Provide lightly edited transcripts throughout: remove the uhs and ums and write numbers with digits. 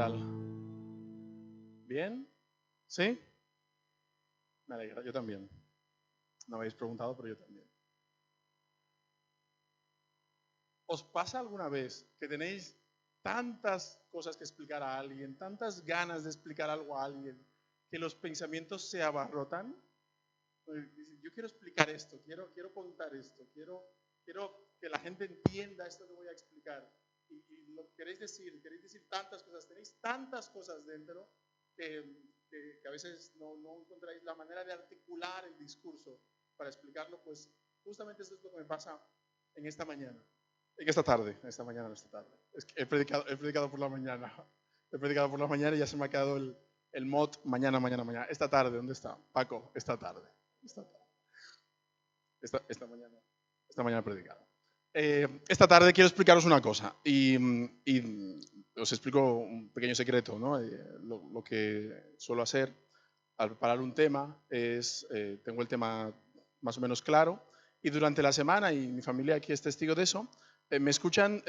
tal? ¿Bien? ¿Sí? Me alegra, yo también. No habéis preguntado, pero yo también. ¿Os pasa alguna vez que tenéis tantas cosas que explicar a alguien, tantas ganas de explicar algo a alguien, que los pensamientos se abarrotan? Yo quiero explicar esto, quiero contar esto, quiero que la gente entienda esto que voy a explicar. Y lo queréis decir tantas cosas, tenéis tantas cosas dentro que a veces no encontráis la manera de articular el discurso para explicarlo. Pues justamente eso es lo que me pasa en esta mañana. En esta tarde, no esta tarde. Es que he predicado por la mañana. He predicado por la mañana y ya se me ha quedado el mod mañana. Esta tarde, ¿dónde está? Paco, esta tarde. Esta mañana he predicado. Esta tarde quiero explicaros una cosa y os explico un pequeño secreto, ¿no? Lo que suelo hacer al preparar un tema es, tengo el tema más o menos claro y durante la semana, y mi familia aquí es testigo de eso, me escuchan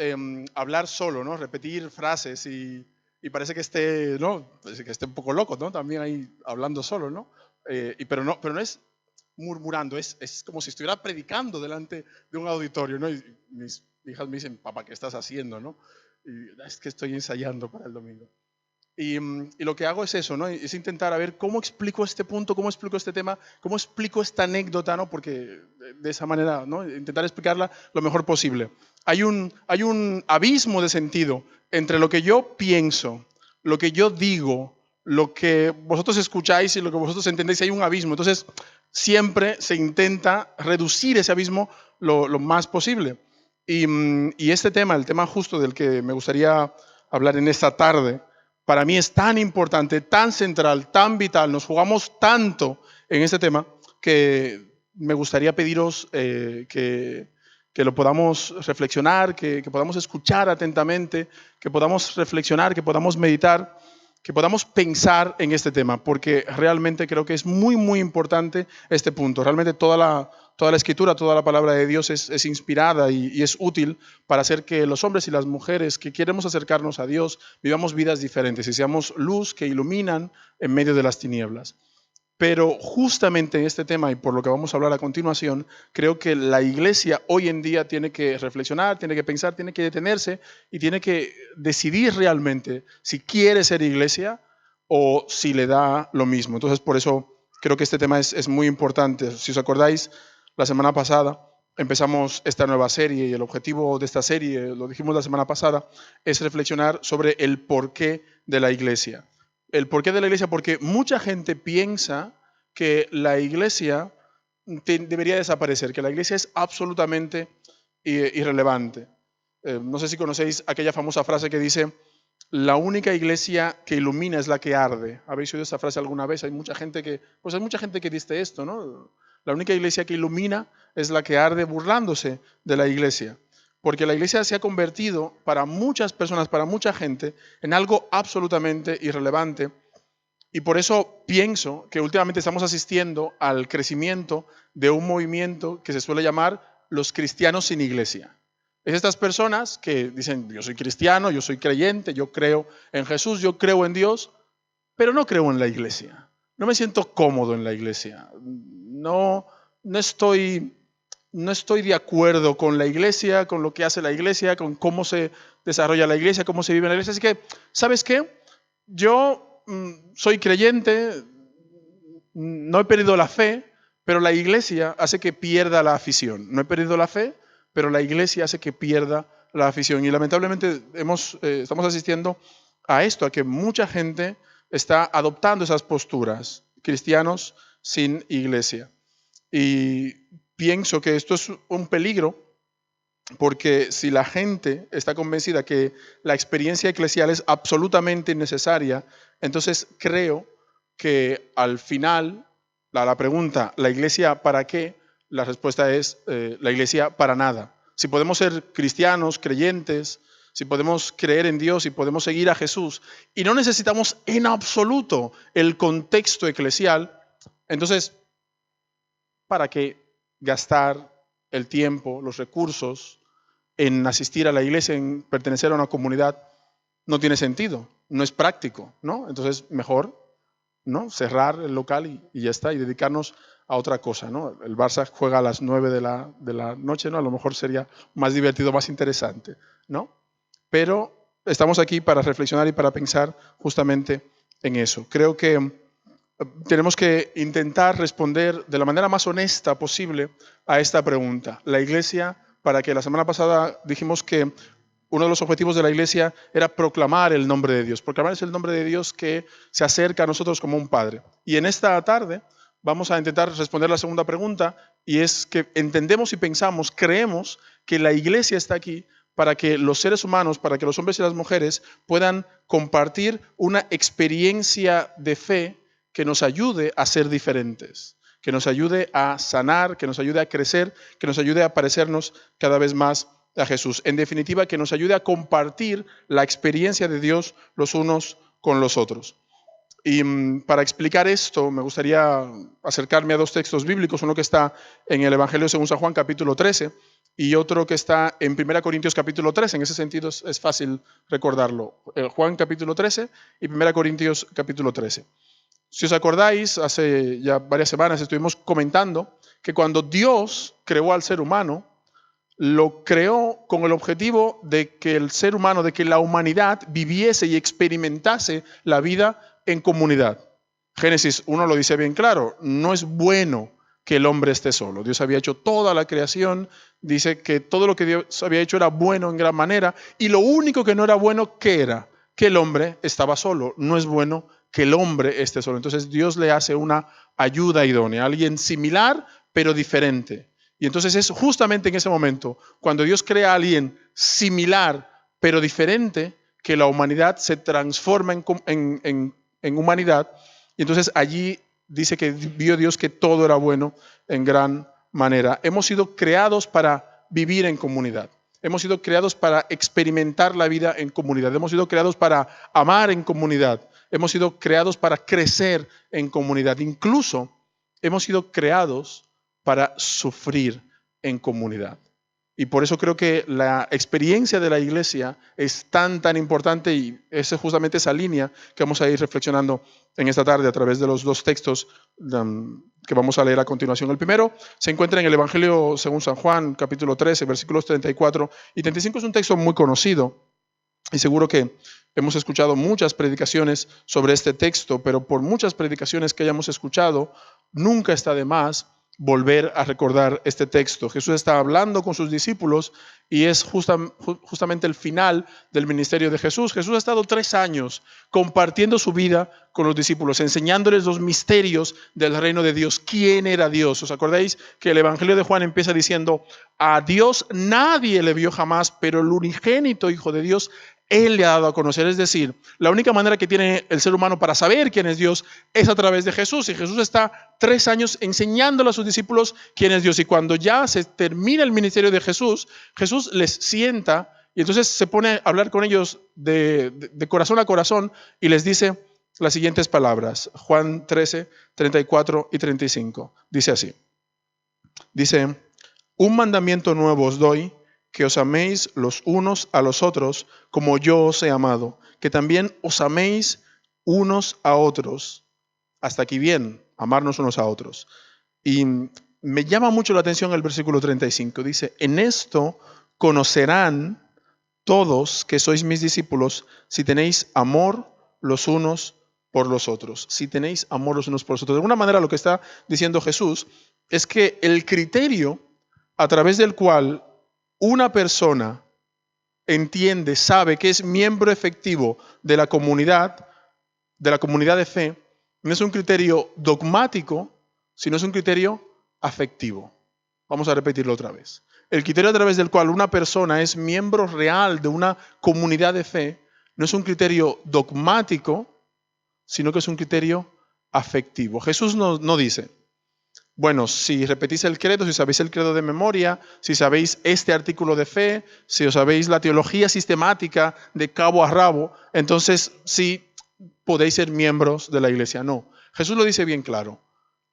hablar solo, ¿no? Repetir frases y parece que esté, ¿no? Parece que esté un poco loco, ¿no? También ahí hablando solo, ¿no? Pero no es murmurando, es como si estuviera predicando delante de un auditorio, ¿no? Y mis hijas me dicen, papá, ¿qué estás haciendo, no? Y es que estoy ensayando para el domingo. Y lo que hago es eso, ¿no? Es intentar a ver cómo explico este punto, cómo explico este tema, cómo explico esta anécdota, ¿no? Porque de esa manera, ¿no? Intentar explicarla lo mejor posible. Hay un abismo de sentido entre lo que yo pienso, lo que yo digo, lo que vosotros escucháis y lo que vosotros entendéis. Hay un abismo. Entonces, siempre se intenta reducir ese abismo lo más posible. Y este tema, el tema justo del que me gustaría hablar en esta tarde, para mí es tan importante, tan central, tan vital, nos jugamos tanto en este tema que me gustaría pediros que lo podamos reflexionar, que podamos escuchar atentamente, que podamos reflexionar, que podamos meditar, que podamos pensar en este tema, porque realmente creo que es muy, muy importante este punto. Realmente toda la escritura, toda la palabra de Dios es inspirada y es útil para hacer que los hombres y las mujeres que queremos acercarnos a Dios vivamos vidas diferentes y seamos luz que iluminan en medio de las tinieblas. Pero justamente en este tema, y por lo que vamos a hablar a continuación, creo que la iglesia hoy en día tiene que reflexionar, tiene que pensar, tiene que detenerse y tiene que decidir realmente si quiere ser iglesia o si le da lo mismo. Entonces, por eso creo que este tema es muy importante. Si os acordáis, la semana pasada empezamos esta nueva serie y el objetivo de esta serie, lo dijimos la semana pasada, es reflexionar sobre el porqué de la iglesia. El porqué de la iglesia, porque mucha gente piensa que la iglesia debería desaparecer, que la iglesia es absolutamente irrelevante. No sé si conocéis aquella famosa frase que dice, la única iglesia que ilumina es la que arde. ¿Habéis oído esa frase alguna vez? Hay mucha gente que dice esto, ¿no? La única iglesia que ilumina es la que arde, burlándose de la iglesia. Porque la iglesia se ha convertido para muchas personas, para mucha gente, en algo absolutamente irrelevante. Y por eso pienso que últimamente estamos asistiendo al crecimiento de un movimiento que se suele llamar los cristianos sin iglesia. Es estas personas que dicen, yo soy cristiano, yo soy creyente, yo creo en Jesús, yo creo en Dios, pero no creo en la iglesia. No me siento cómodo en la iglesia. No estoy de acuerdo con la iglesia, con lo que hace la iglesia, con cómo se desarrolla la iglesia, cómo se vive en la iglesia. Así que, ¿sabes qué? Yo soy creyente, no he perdido la fe, pero la iglesia hace que pierda la afición. No he perdido la fe, pero la iglesia hace que pierda la afición. Y lamentablemente estamos asistiendo a esto, a que mucha gente está adoptando esas posturas, cristianos sin iglesia. Y pienso que esto es un peligro porque si la gente está convencida que la experiencia eclesial es absolutamente innecesaria, entonces creo que al final, la pregunta, ¿la iglesia para qué? La respuesta es la iglesia para nada. Si podemos ser cristianos, creyentes, si podemos creer en Dios y podemos seguir a Jesús y no necesitamos en absoluto el contexto eclesial, entonces, ¿para qué gastar el tiempo, los recursos en asistir a la iglesia, en pertenecer a una comunidad? No tiene sentido. no es práctico, ¿no? Entonces, mejor, ¿no? Cerrar el local y ya está, y dedicarnos a otra cosa, ¿no? El Barça juega a las 9 de la noche, ¿no? A lo mejor sería más divertido, más interesante, ¿no? Pero estamos aquí para reflexionar y para pensar justamente en eso. Creo que tenemos que intentar responder de la manera más honesta posible a esta pregunta. La Iglesia, para que la semana pasada dijimos que uno de los objetivos de la Iglesia era proclamar el nombre de Dios. Proclamar es el nombre de Dios que se acerca a nosotros como un Padre. Y en esta tarde vamos a intentar responder la segunda pregunta, y es que entendemos y pensamos, creemos que la Iglesia está aquí para que los seres humanos, para que los hombres y las mujeres puedan compartir una experiencia de fe que nos ayude a ser diferentes, que nos ayude a sanar, que nos ayude a crecer, que nos ayude a parecernos cada vez más a Jesús. En definitiva, que nos ayude a compartir la experiencia de Dios los unos con los otros. Y para explicar esto, me gustaría acercarme a dos textos bíblicos, uno que está en el Evangelio según San Juan, capítulo 13, y otro que está en 1 Corintios, capítulo 13. En ese sentido es fácil recordarlo. Juan, capítulo 13, y 1 Corintios, capítulo 13. Si os acordáis, hace ya varias semanas estuvimos comentando que cuando Dios creó al ser humano, lo creó con el objetivo de que el ser humano, de que la humanidad viviese y experimentase la vida en comunidad. Génesis 1 lo dice bien claro, no es bueno que el hombre esté solo. Dios había hecho toda la creación, dice que todo lo que Dios había hecho era bueno en gran manera, y lo único que no era bueno, ¿qué era? Que el hombre estaba solo. No es bueno que el hombre esté solo. Entonces Dios le hace una ayuda idónea, alguien similar pero diferente. Y entonces es justamente en ese momento, cuando Dios crea a alguien similar pero diferente, que la humanidad se transforma en humanidad. Y entonces allí dice que vio Dios que todo era bueno en gran manera. Hemos sido creados para vivir en comunidad. Hemos sido creados para experimentar la vida en comunidad. Hemos sido creados para amar en comunidad. Hemos sido creados para crecer en comunidad. Incluso hemos sido creados para sufrir en comunidad. Y por eso creo que la experiencia de la Iglesia es tan importante, y es justamente esa línea que vamos a ir reflexionando en esta tarde a través de los dos textos que vamos a leer a continuación. El primero se encuentra en el Evangelio según San Juan, capítulo 13, versículos 34 y 35. Es un texto muy conocido y seguro que hemos escuchado muchas predicaciones sobre este texto, pero por muchas predicaciones que hayamos escuchado, nunca está de más volver a recordar este texto. Jesús está hablando con sus discípulos y es justamente el final del ministerio de Jesús. Jesús ha estado 3 años compartiendo su vida con los discípulos, enseñándoles los misterios del reino de Dios. ¿Quién era Dios? ¿Os acordáis que el Evangelio de Juan empieza diciendo: a Dios nadie le vio jamás, pero el unigénito Hijo de Dios, Él le ha dado a conocer? Es decir, la única manera que tiene el ser humano para saber quién es Dios es a través de Jesús. Y Jesús está 3 años enseñándole a sus discípulos quién es Dios. Y cuando ya se termina el ministerio de Jesús, Jesús les sienta y entonces se pone a hablar con ellos de corazón a corazón y les dice las siguientes palabras. Juan 13, 34 y 35. Dice así. Dice: un mandamiento nuevo os doy, que os améis los unos a los otros como yo os he amado, que también os améis unos a otros. Hasta aquí bien, amarnos unos a otros. Y me llama mucho la atención el versículo 35. Dice: en esto conocerán todos que sois mis discípulos, si tenéis amor los unos por los otros. Si tenéis amor los unos por los otros. De alguna manera lo que está diciendo Jesús es que el criterio a través del cual una persona entiende, sabe que es miembro efectivo de la comunidad de fe, no es un criterio dogmático, sino es un criterio afectivo. Vamos a repetirlo otra vez. El criterio a través del cual una persona es miembro real de una comunidad de fe no es un criterio dogmático, sino que es un criterio afectivo. Jesús no dice: bueno, si repetís el credo, si sabéis el credo de memoria, si sabéis este artículo de fe, si os sabéis la teología sistemática de cabo a rabo, entonces sí podéis ser miembros de la iglesia. No, Jesús lo dice bien claro.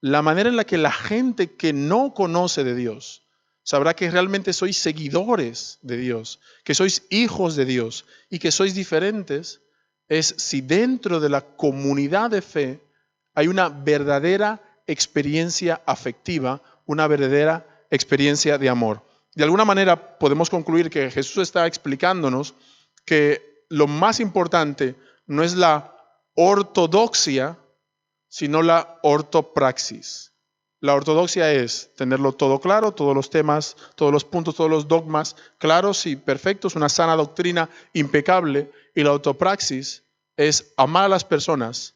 La manera en la que la gente que no conoce de Dios sabrá que realmente sois seguidores de Dios, que sois hijos de Dios y que sois diferentes, es si dentro de la comunidad de fe hay una verdadera experiencia afectiva, una verdadera experiencia de amor. De alguna manera podemos concluir que Jesús está explicándonos que lo más importante no es la ortodoxia, sino la ortopraxis. La ortodoxia es tenerlo todo claro, todos los temas, todos los puntos, todos los dogmas claros y perfectos, una sana doctrina impecable. Y la ortopraxis es amar a las personas,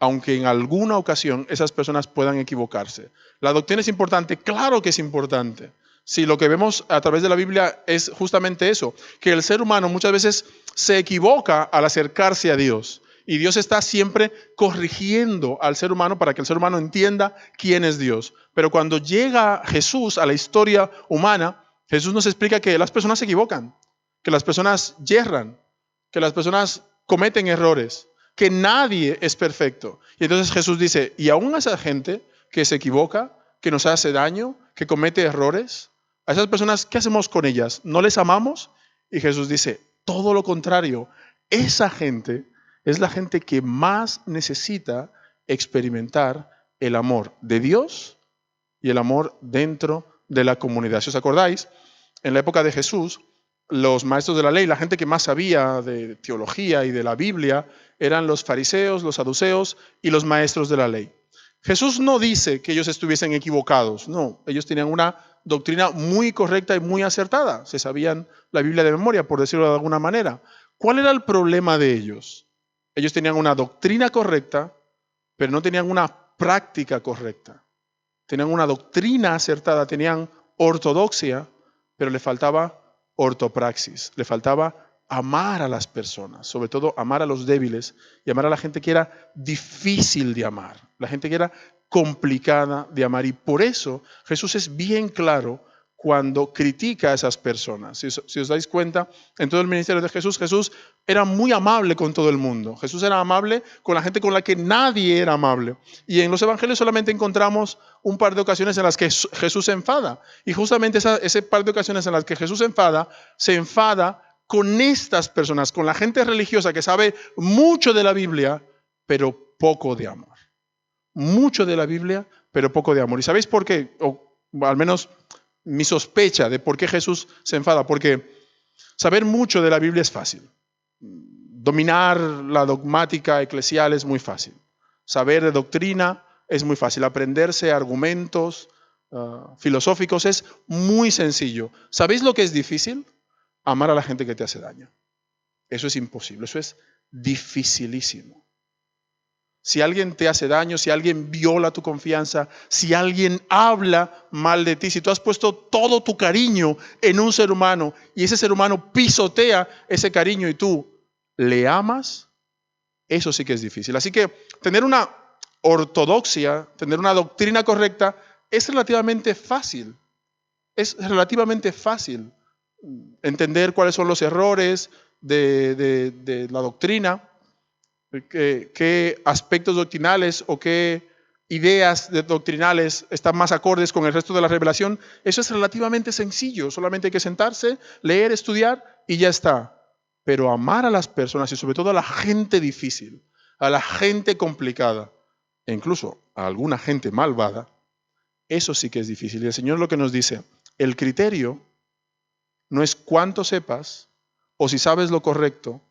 aunque en alguna ocasión esas personas puedan equivocarse. La doctrina es importante, claro que es importante. Si lo que vemos a través de la Biblia es justamente eso, que el ser humano muchas veces se equivoca al acercarse a Dios. Y Dios está siempre corrigiendo al ser humano para que el ser humano entienda quién es Dios. Pero cuando llega Jesús a la historia humana, Jesús nos explica que las personas se equivocan, que las personas yerran, que las personas cometen errores, que nadie es perfecto. Y entonces Jesús dice, y aún a esa gente que se equivoca, que nos hace daño, que comete errores, a esas personas, ¿qué hacemos con ellas? ¿No les amamos? Y Jesús dice, todo lo contrario, esa gente es la gente que más necesita experimentar el amor de Dios y el amor dentro de la comunidad. Si os acordáis, en la época de Jesús, los maestros de la ley, la gente que más sabía de teología y de la Biblia, eran los fariseos, los saduceos y los maestros de la ley. Jesús no dice que ellos estuviesen equivocados, no, ellos tenían una doctrina muy correcta y muy acertada, se sabían la Biblia de memoria, por decirlo de alguna manera. ¿Cuál era el problema de ellos? Ellos tenían una doctrina correcta, pero no tenían una práctica correcta. Tenían una doctrina acertada, tenían ortodoxia, pero le faltaba ortopraxis, le faltaba amar a las personas, sobre todo amar a los débiles y amar a la gente que era difícil de amar, la gente que era complicada de amar. Y por eso Jesús es bien claro cuando critica a esas personas. Si os dais cuenta, en todo el ministerio de Jesús, Jesús era muy amable con todo el mundo. Jesús era amable con la gente con la que nadie era amable. Y en los evangelios solamente encontramos un par de ocasiones en las que Jesús se enfada. Y justamente ese par de ocasiones en las que Jesús se enfada con estas personas, con la gente religiosa que sabe mucho de la Biblia, pero poco de amor. Mucho de la Biblia, pero poco de amor. ¿Y sabéis por qué? O al menos mi sospecha de por qué Jesús se enfada. Porque saber mucho de la Biblia es fácil. Dominar la dogmática eclesial es muy fácil. Saber de doctrina es muy fácil. Aprenderse argumentos filosóficos es muy sencillo. ¿Sabéis lo que es difícil? Amar a la gente que te hace daño. Eso es imposible, eso es dificilísimo. Si alguien te hace daño, si alguien viola tu confianza, si alguien habla mal de ti, si tú has puesto todo tu cariño en un ser humano y ese ser humano pisotea ese cariño y tú le amas, eso sí que es difícil. Así que tener una ortodoxia, tener una doctrina correcta es relativamente fácil. Es relativamente fácil entender cuáles son los errores de la doctrina, qué aspectos doctrinales o qué ideas doctrinales están más acordes con el resto de la revelación. Eso es relativamente sencillo, solamente hay que sentarse, leer, estudiar y ya está. Pero amar a las personas y sobre todo a la gente difícil, a la gente complicada e incluso a alguna gente malvada, eso sí que es difícil. Y el Señor lo que nos dice, el criterio no es cuánto sepas o si sabes lo correcto,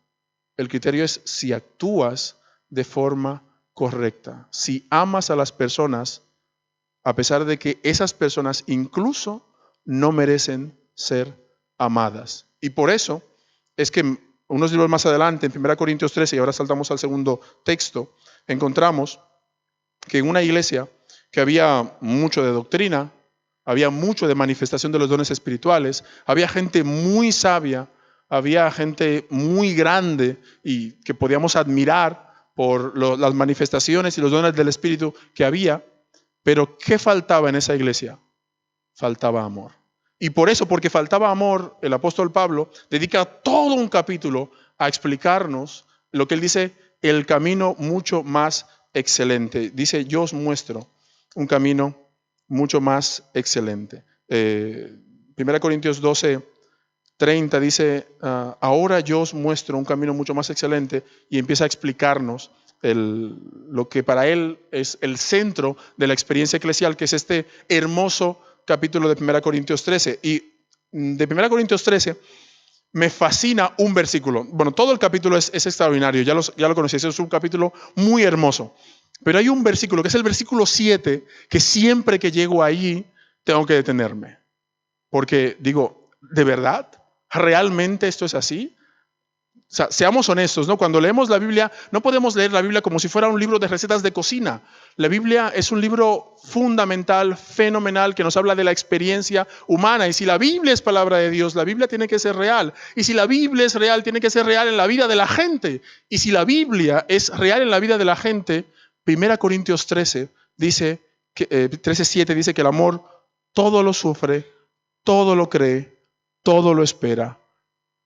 el criterio es si actúas de forma correcta, si amas a las personas a pesar de que esas personas incluso no merecen ser amadas. Y por eso es que unos libros más adelante, en 1 Corintios 13, y ahora saltamos al segundo texto, encontramos que en una iglesia que había mucho de doctrina, había mucho de manifestación de los dones espirituales, había gente muy sabia, había gente muy grande y que podíamos admirar por las manifestaciones y los dones del Espíritu que había, pero ¿qué faltaba en esa iglesia? Faltaba amor. Y por eso, porque faltaba amor, el apóstol Pablo dedica todo un capítulo a explicarnos lo que él dice, el camino mucho más excelente. Dice, yo os muestro un camino mucho más excelente. 1 Corintios 12, 30 dice, ahora yo os muestro un camino mucho más excelente, y empieza a explicarnos lo que para él es el centro de la experiencia eclesial, que es este hermoso capítulo de 1 Corintios 13. Y de 1 Corintios 13 me fascina un versículo. Bueno, todo el capítulo es extraordinario, ya lo conocéis, es un capítulo muy hermoso. Pero hay un versículo, que es el versículo 7, que siempre que llego allí tengo que detenerme. Porque digo, ¿de verdad? ¿Realmente esto es así? O sea, seamos honestos, ¿no? Cuando leemos la Biblia, no podemos leer la Biblia como si fuera un libro de recetas de cocina. La Biblia es un libro fundamental, fenomenal, que nos habla de la experiencia humana. Y si la Biblia es palabra de Dios, la Biblia tiene que ser real. Y si la Biblia es real, tiene que ser real en la vida de la gente. Y si la Biblia es real en la vida de la gente, 1 Corintios 13 dice, 13:7 dice que el amor todo lo sufre, todo lo cree, todo lo espera,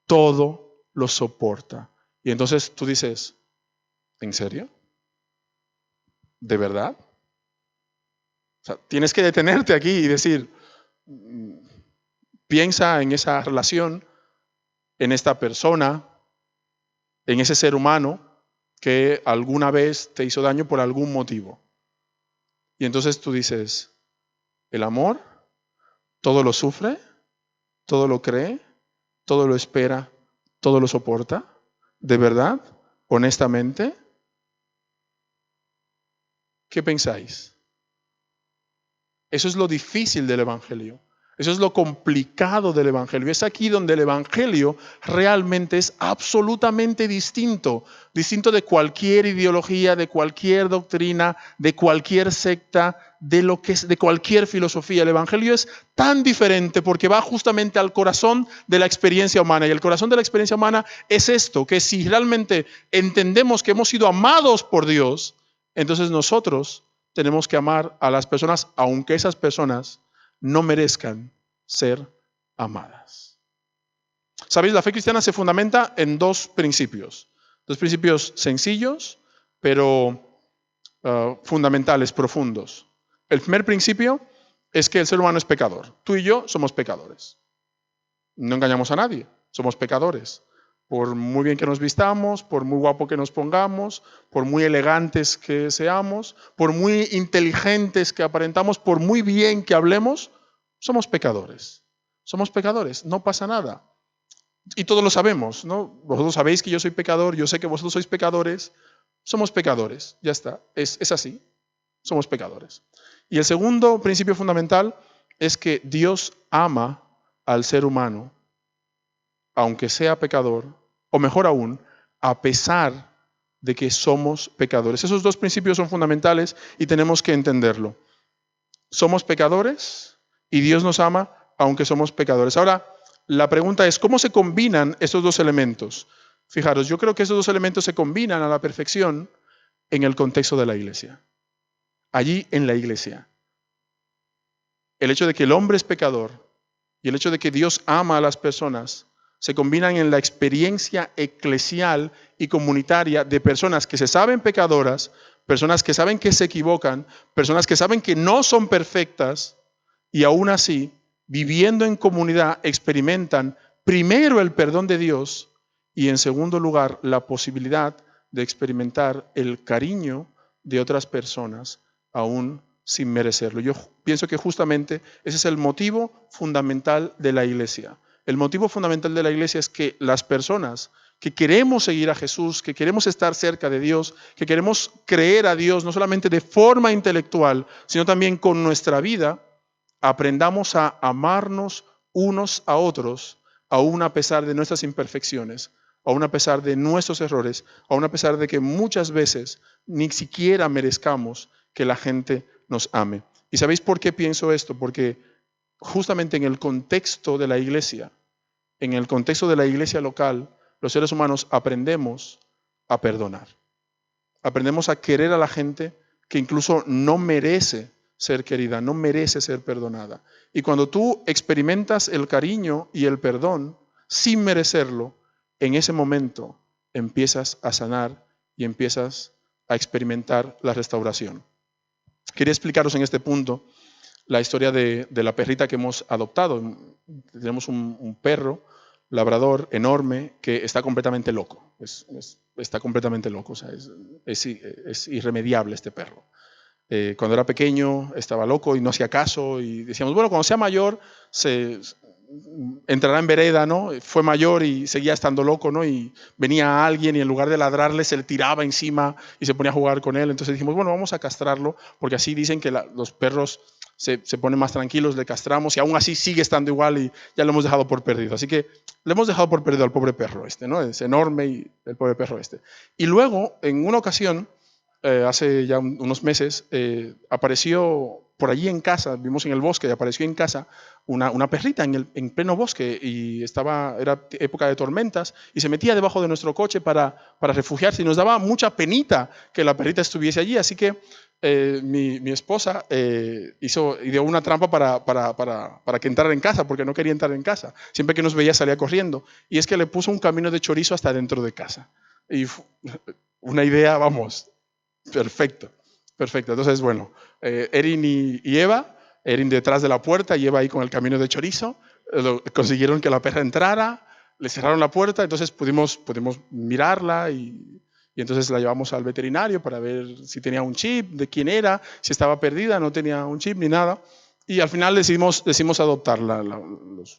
todo lo soporta. Y entonces tú dices, ¿en serio? ¿De verdad? O sea, tienes que detenerte aquí y decir, piensa en esa relación, en esta persona, en ese ser humano que alguna vez te hizo daño por algún motivo. Y entonces tú dices, el amor todo lo sufre, todo lo cree, todo lo espera, todo lo soporta. ¿De verdad? Honestamente, ¿qué pensáis? Eso es lo difícil del Evangelio. Eso es lo complicado del Evangelio. Es aquí donde el Evangelio realmente es absolutamente distinto. Distinto de cualquier ideología, de cualquier doctrina, de cualquier secta, de cualquier filosofía. El Evangelio es tan diferente porque va justamente al corazón de la experiencia humana. Y el corazón de la experiencia humana es esto, que si realmente entendemos que hemos sido amados por Dios, entonces nosotros tenemos que amar a las personas, aunque esas personas no merezcan ser amadas. ¿Sabéis? La fe cristiana se fundamenta en dos principios sencillos, pero fundamentales, profundos. El primer principio es que el ser humano es pecador. Tú y yo somos pecadores. No engañamos a nadie, somos pecadores. Por muy bien que nos vistamos, por muy guapo que nos pongamos, por muy elegantes que seamos, por muy inteligentes que aparentamos, por muy bien que hablemos, somos pecadores. Somos pecadores, no pasa nada. Y todos lo sabemos, ¿no? Vosotros sabéis que yo soy pecador, yo sé que vosotros sois pecadores, somos pecadores, ya está, es así, somos pecadores. Y el segundo principio fundamental es que Dios ama al ser humano, aunque sea pecador, o mejor aún, a pesar de que somos pecadores. Esos dos principios son fundamentales y tenemos que entenderlo. Somos pecadores y Dios nos ama aunque somos pecadores. Ahora, la pregunta es, ¿cómo se combinan estos dos elementos? Fijaros, yo creo que estos dos elementos se combinan a la perfección en el contexto de la iglesia. Allí en la iglesia. El hecho de que el hombre es pecador y el hecho de que Dios ama a las personas se combinan en la experiencia eclesial y comunitaria de personas que se saben pecadoras, personas que saben que se equivocan, personas que saben que no son perfectas y aún así, viviendo en comunidad, experimentan primero el perdón de Dios y en segundo lugar la posibilidad de experimentar el cariño de otras personas aún sin merecerlo. Yo pienso que justamente ese es el motivo fundamental de la iglesia. El motivo fundamental de la iglesia es que las personas que queremos seguir a Jesús, que queremos estar cerca de Dios, que queremos creer a Dios no solamente de forma intelectual, sino también con nuestra vida, aprendamos a amarnos unos a otros, aún a pesar de nuestras imperfecciones, aún a pesar de nuestros errores, aún a pesar de que muchas veces ni siquiera merezcamos que la gente nos ame. ¿Y sabéis por qué pienso esto? Porque justamente en el contexto de la iglesia, en el contexto de la iglesia local, los seres humanos aprendemos a perdonar. Aprendemos a querer a la gente que incluso no merece ser querida, no merece ser perdonada. Y cuando tú experimentas el cariño y el perdón sin merecerlo, en ese momento empiezas a sanar y empiezas a experimentar la restauración. Quería explicaros en este punto la historia de la perrita que hemos adoptado. Tenemos un perro, labrador enorme que está completamente loco. Está completamente loco, o sea, es irremediable este perro. Cuando era pequeño estaba loco y no hacía caso y decíamos, bueno, cuando sea mayor entrará en vereda, ¿no? Fue mayor y seguía estando loco, ¿no? Y venía alguien y en lugar de ladrarle se le tiraba encima y se ponía a jugar con él. Entonces dijimos, bueno, vamos a castrarlo porque así dicen que los perros se ponen más tranquilos, le castramos y aún así sigue estando igual y ya lo hemos dejado por perdido. Así que le hemos dejado por perdido al pobre perro este, ¿no? Es enorme y el pobre perro este. Y luego, en una ocasión, hace ya unos meses, apareció por allí en casa, vimos en el bosque, y apareció en casa una perrita en pleno bosque y era época de tormentas y se metía debajo de nuestro coche para refugiarse y nos daba mucha penita que la perrita estuviese allí, así que mi esposa dio una trampa para que entrara en casa, porque no quería entrar en casa. Siempre que nos veía salía corriendo. Y es que le puso un camino de chorizo hasta dentro de casa. Y una idea, vamos, perfecto. Entonces, bueno, Erin y Eva, Erin detrás de la puerta y Eva ahí con el camino de chorizo, consiguieron que la perra entrara, le cerraron la puerta, entonces pudimos mirarla y entonces la llevamos al veterinario para ver si tenía un chip, de quién era, si estaba perdida, no tenía un chip ni nada. Y al final decidimos adoptarla.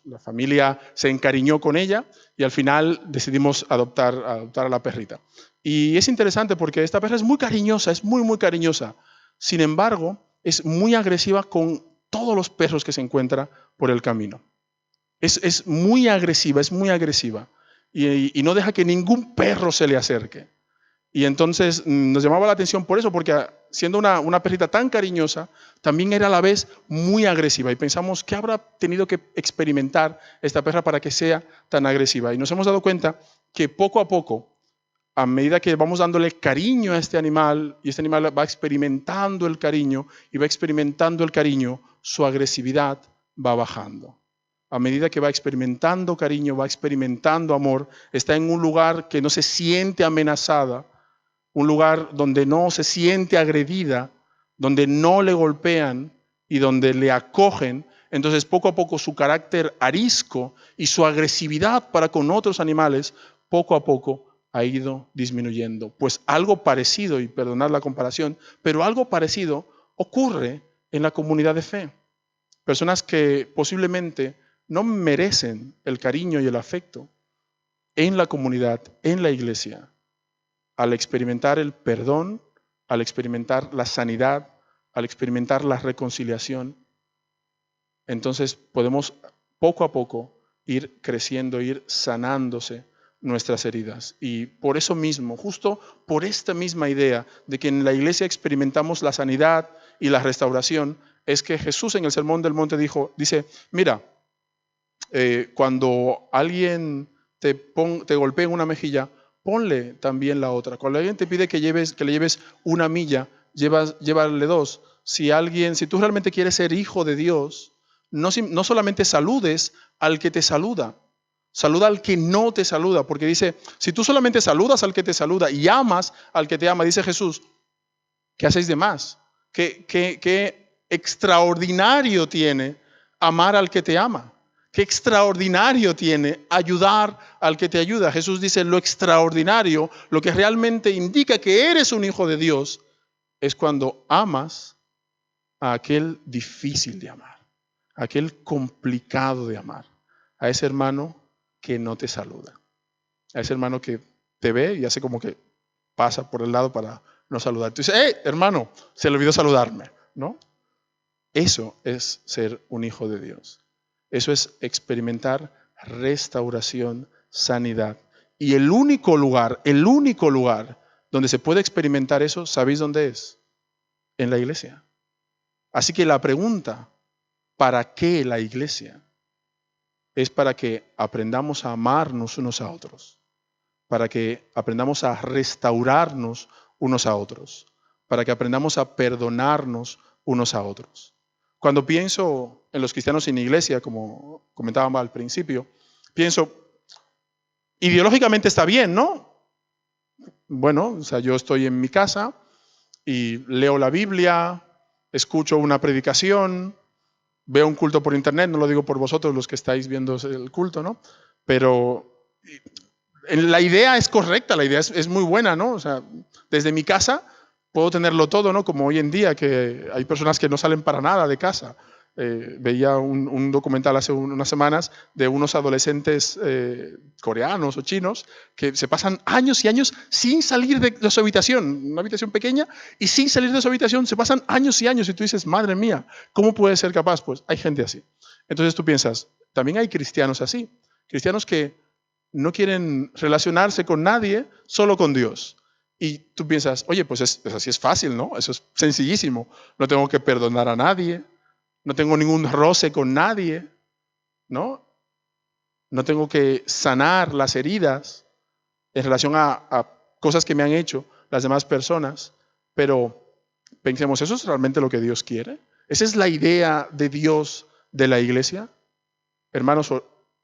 La familia se encariñó con ella y al final decidimos adoptar a la perrita. Y es interesante porque esta perra es muy cariñosa, es muy, muy cariñosa. Sin embargo, es muy agresiva con todos los perros que se encuentra por el camino. Es muy agresiva, y no deja que ningún perro se le acerque. Y entonces nos llamaba la atención por eso, porque siendo una perrita tan cariñosa, también era a la vez muy agresiva. Y pensamos, ¿qué habrá tenido que experimentar esta perra para que sea tan agresiva? Y nos hemos dado cuenta que poco a poco, a medida que vamos dándole cariño a este animal, y este animal va experimentando el cariño, su agresividad va bajando. A medida que va experimentando cariño, va experimentando amor, está en un lugar que no se siente amenazada, un lugar donde no se siente agredida, donde no le golpean y donde le acogen. Entonces, poco a poco su carácter arisco y su agresividad para con otros animales, poco a poco ha ido disminuyendo. Pues algo parecido, y perdonad la comparación, pero algo parecido ocurre en la comunidad de fe. Personas que posiblemente no merecen el cariño y el afecto en la comunidad, en la iglesia, al experimentar el perdón, al experimentar la sanidad, al experimentar la reconciliación, entonces podemos poco a poco ir creciendo, ir sanándose nuestras heridas. Y por eso mismo, justo por esta misma idea de que en la iglesia experimentamos la sanidad y la restauración, es que Jesús en el Sermón del Monte dice, mira, cuando alguien te golpea en una mejilla, ponle también la otra. Cuando alguien te pide que le lleves una milla, llévale dos. Si tú realmente quieres ser hijo de Dios, no solamente saludes al que te saluda, saluda al que no te saluda, porque dice, si tú solamente saludas al que te saluda y amas al que te ama, dice Jesús, ¿qué hacéis de más? ¿Qué extraordinario tiene amar al que te ama? Qué extraordinario tiene ayudar al que te ayuda. Jesús dice, lo extraordinario, lo que realmente indica que eres un hijo de Dios, es cuando amas a aquel difícil de amar, a aquel complicado de amar, a ese hermano que no te saluda, a ese hermano que te ve y hace como que pasa por el lado para no saludar. Tú dices, hermano, se le olvidó saludarme, ¿no? Eso es ser un hijo de Dios. Eso es experimentar restauración, sanidad. Y el único lugar donde se puede experimentar eso, ¿sabéis dónde es? En la iglesia. Así que la pregunta, ¿para qué la iglesia? Es para que aprendamos a amarnos unos a otros, para que aprendamos a restaurarnos unos a otros, para que aprendamos a perdonarnos unos a otros. Cuando pienso en los cristianos sin iglesia, como comentábamos al principio, pienso, ideológicamente está bien, ¿no? Bueno, o sea, yo estoy en mi casa y leo la Biblia, escucho una predicación, veo un culto por internet, no lo digo por vosotros los que estáis viendo el culto, ¿no? Pero la idea es correcta, la idea es muy buena, ¿no? O sea, desde mi casa puedo tenerlo todo, ¿no? Como hoy en día, que hay personas que no salen para nada de casa. Veía un documental hace unas semanas de unos adolescentes coreanos o chinos que se pasan años y años sin salir de su habitación, una habitación pequeña, y sin salir de su habitación se pasan años y años y tú dices, madre mía, ¿cómo puede ser capaz? Pues hay gente así. Entonces tú piensas, también hay cristianos así, cristianos que no quieren relacionarse con nadie, solo con Dios. Y tú piensas, oye, pues así es fácil, ¿no? Eso es sencillísimo. No tengo que perdonar a nadie, no tengo ningún roce con nadie, ¿no? No tengo que sanar las heridas en relación a cosas que me han hecho las demás personas. Pero pensemos, ¿eso es realmente lo que Dios quiere? ¿Esa es la idea de Dios de la iglesia? Hermanos,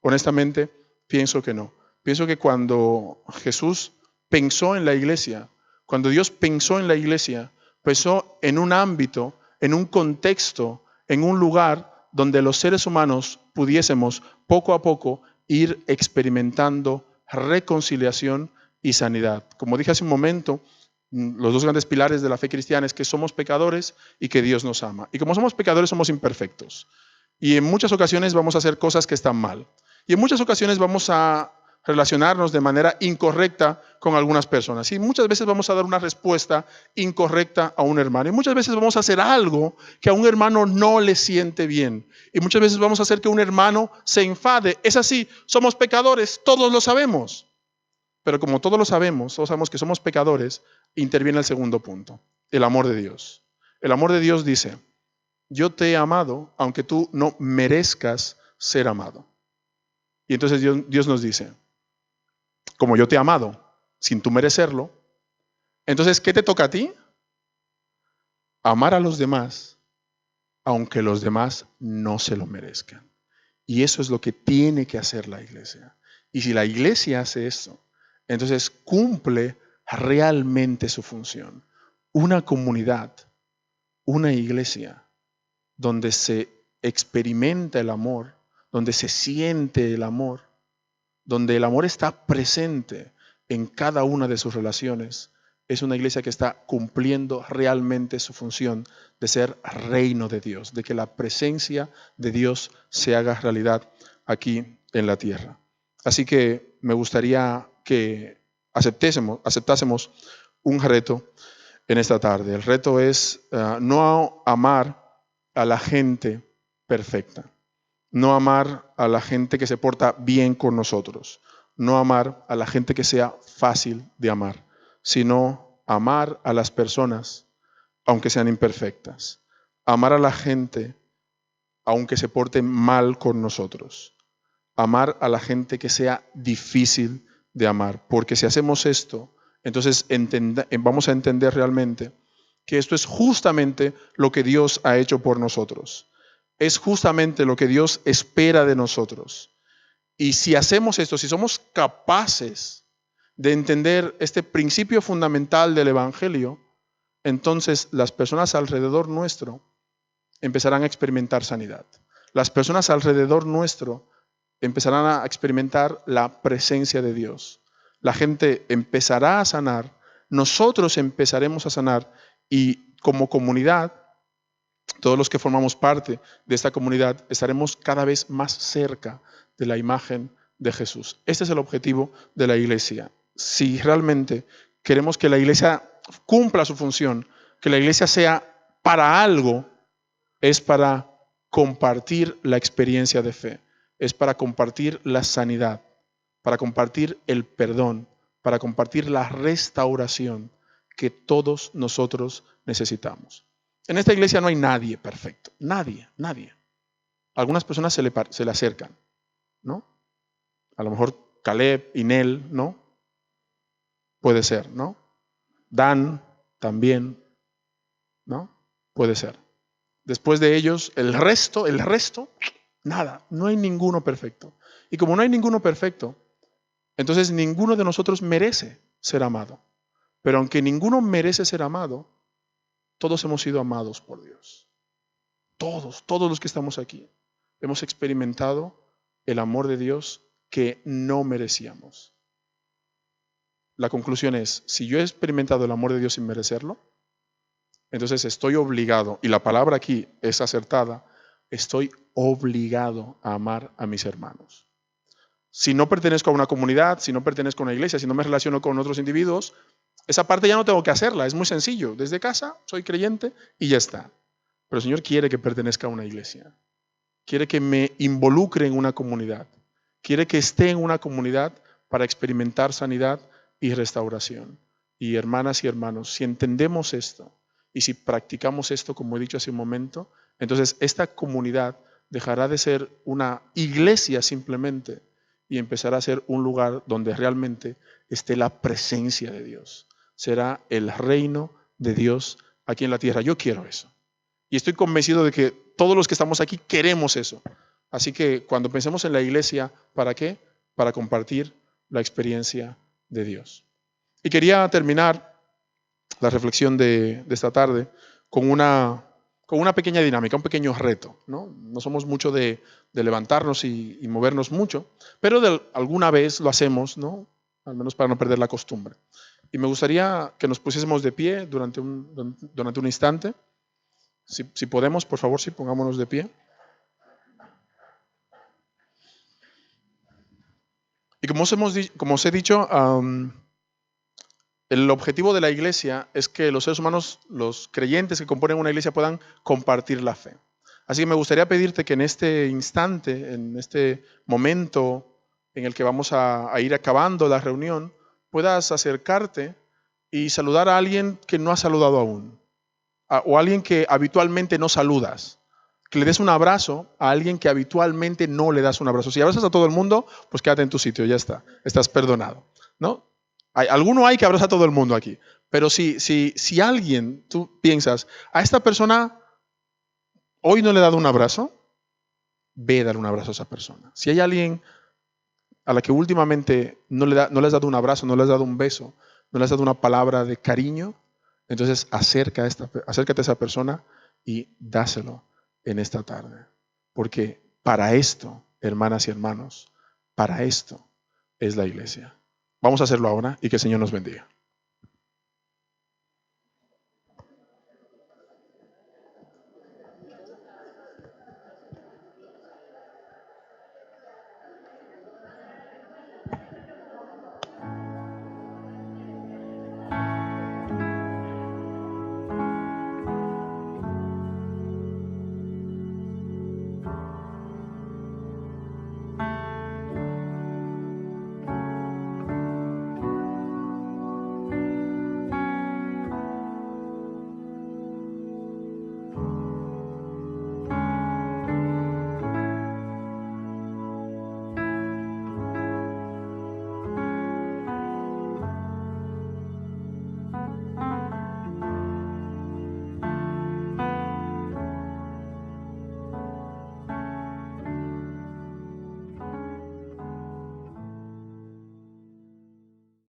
honestamente, pienso que no. Pienso que cuando Jesús pensó en la iglesia, cuando Dios pensó en la iglesia, pensó en un ámbito, en un contexto, en un lugar donde los seres humanos pudiésemos poco a poco ir experimentando reconciliación y sanidad. Como dije hace un momento, los dos grandes pilares de la fe cristiana es que somos pecadores y que Dios nos ama. Y como somos pecadores, somos imperfectos. Y en muchas ocasiones vamos a hacer cosas que están mal. Y en muchas ocasiones vamos a relacionarnos de manera incorrecta con algunas personas. Y muchas veces vamos a dar una respuesta incorrecta a un hermano. Y muchas veces vamos a hacer algo que a un hermano no le siente bien. Y muchas veces vamos a hacer que un hermano se enfade. Es así, somos pecadores, todos lo sabemos. Pero como todos lo sabemos, todos sabemos que somos pecadores, interviene el segundo punto, el amor de Dios. El amor de Dios dice, yo te he amado aunque tú no merezcas ser amado. Y entonces Dios nos dice, como yo te he amado sin tú merecerlo, entonces, ¿qué te toca a ti? Amar a los demás aunque los demás no se lo merezcan. Y eso es lo que tiene que hacer la iglesia. Y si la iglesia hace eso, entonces cumple realmente su función. Una comunidad, una iglesia donde se experimenta el amor, donde se siente el amor, donde el amor está presente en cada una de sus relaciones, es una iglesia que está cumpliendo realmente su función de ser reino de Dios, de que la presencia de Dios se haga realidad aquí en la tierra. Así que me gustaría que aceptásemos un reto en esta tarde. El reto es no amar a la gente perfecta, no amar a la gente que se porta bien con nosotros, no amar a la gente que sea fácil de amar, sino amar a las personas aunque sean imperfectas, amar a la gente aunque se porte mal con nosotros, amar a la gente que sea difícil de amar, porque si hacemos esto, entonces vamos a entender realmente que esto es justamente lo que Dios ha hecho por nosotros. Es justamente lo que Dios espera de nosotros. Y si hacemos esto, si somos capaces de entender este principio fundamental del Evangelio, entonces las personas alrededor nuestro empezarán a experimentar sanidad. Las personas alrededor nuestro empezarán a experimentar la presencia de Dios. La gente empezará a sanar, nosotros empezaremos a sanar y como comunidad, todos los que formamos parte de esta comunidad, estaremos cada vez más cerca de la imagen de Jesús. Este es el objetivo de la iglesia. Si realmente queremos que la iglesia cumpla su función, que la iglesia sea para algo, es para compartir la experiencia de fe, es para compartir la sanidad, para compartir el perdón, para compartir la restauración que todos nosotros necesitamos. En esta iglesia no hay nadie perfecto, nadie. Algunas personas se le acercan, ¿no? A lo mejor Caleb y Nel, ¿no? Puede ser, ¿no? Dan también, ¿no? Puede ser. Después de ellos, el resto, nada, no hay ninguno perfecto. Y como no hay ninguno perfecto, entonces ninguno de nosotros merece ser amado. Pero aunque ninguno merece ser amado, todos hemos sido amados por Dios. Todos los que estamos aquí, hemos experimentado el amor de Dios que no merecíamos. La conclusión es, si yo he experimentado el amor de Dios sin merecerlo, entonces estoy obligado, y la palabra aquí es acertada, estoy obligado a amar a mis hermanos. Si no pertenezco a una comunidad, si no pertenezco a una iglesia, si no me relaciono con otros individuos, esa parte ya no tengo que hacerla, es muy sencillo. Desde casa soy creyente y ya está. Pero el Señor quiere que pertenezca a una iglesia. Quiere que me involucre en una comunidad. Quiere que esté en una comunidad para experimentar sanidad y restauración. Y hermanas y hermanos, si entendemos esto y si practicamos esto, como he dicho hace un momento, entonces esta comunidad dejará de ser una iglesia simplemente y empezará a ser un lugar donde realmente esté la presencia de Dios. Será el reino de Dios aquí en la tierra. Yo quiero eso. Y estoy convencido de que todos los que estamos aquí queremos eso. Así que cuando pensemos en la iglesia, ¿para qué? Para compartir la experiencia de Dios. Y quería terminar la reflexión de esta tarde con una pequeña dinámica, un pequeño reto. No somos mucho de levantarnos y movernos mucho, pero alguna vez lo hacemos, ¿no? Al menos para no perder la costumbre. Y me gustaría que nos pusiésemos de pie durante un instante. Si podemos, por favor, sí, pongámonos de pie. Y como os he dicho, el objetivo de la iglesia es que los seres humanos, los creyentes que componen una iglesia, puedan compartir la fe. Así que me gustaría pedirte que en este instante, en este momento en el que vamos a ir acabando la reunión, puedas acercarte y saludar a alguien que no has saludado aún, o a alguien que habitualmente no saludas. Que le des un abrazo a alguien que habitualmente no le das un abrazo. Si abrazas a todo el mundo, pues quédate en tu sitio, ya está, estás perdonado, ¿no? Alguno hay que abraza a todo el mundo aquí, pero si alguien, tú piensas, a esta persona hoy no le he dado un abrazo, ve a dar un abrazo a esa persona. Si hay alguien a la que últimamente no le has dado un abrazo, no le has dado un beso, no le has dado una palabra de cariño, entonces acércate a esa persona y dáselo en esta tarde. Porque para esto, hermanas y hermanos, para esto es la iglesia. Vamos a hacerlo ahora y que el Señor nos bendiga.